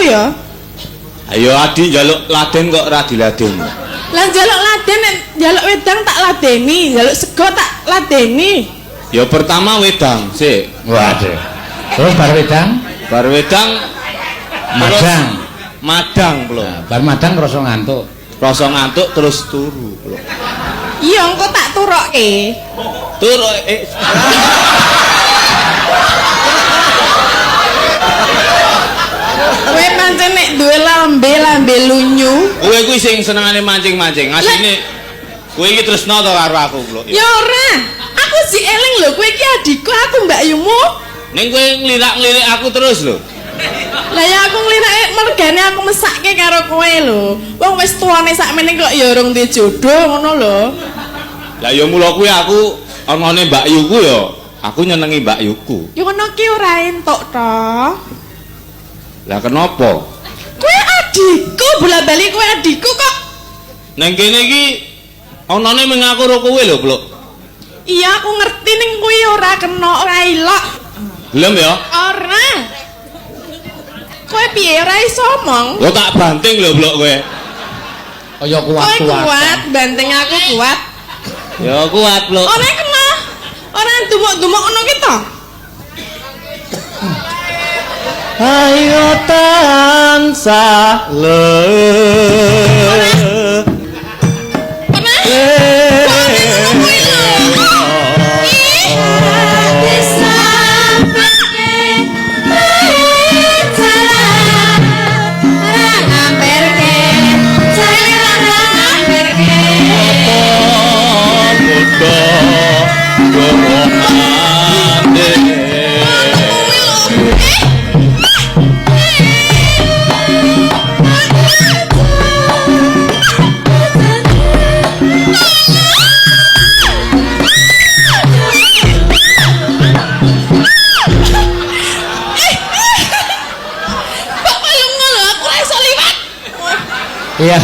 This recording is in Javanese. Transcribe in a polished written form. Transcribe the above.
ya? Ayo Adi njaluk laden kok ora diladen. Lah njaluk laden nek njaluk wedang tak ladeni, njaluk sego tak ladeni. Ya pertama wedang sik. Waduh. Terus bar wedang? Bar wedang Madang. Madang belum. Bar madang rasa ngantuk. Rasa ngantuk terus turu belum. Iya engko tak turokke. Turu Kowe pancen nek duwe lambe lunyu. kowe kuwi sing senengane mancing-mancing. Asline kowe iki tresno to karo aku lho. Ya ora. Aku si eling lho, kowe iki adikku, aku Mbak Yumu. Ning kowe nglirak-nglirik aku terus lho. Lah ya aku nglirake mergane aku mesake karo kowe lho. Wong wis tuane sakmene kok ya urung duwe jodoh ngono lho. Lah ya mula kuwi aku onone Mbak Yuku ya. Aku nyenengi Mbak Yuku. Ya ngono ki ora entuk to. Lah kenapa? Kowe adikku, bola-bali kowe adikku kok. Neng kene iki onone mung aku karo kowe lho, Blok. Iya aku ngerti ning kuwi ora kena ora ilok. Gelem ya? Ora. Kowe piye ora iso omong? Yo tak banting lho, Blok kowe. Kaya Kowe kuat, banting aku kuat. Ya kuat, Blok. Ora kena. Ora dumuk-dumuk ngono ki to. Ayo tansah Kok koyo ngono aku ora iso liwat. Iya.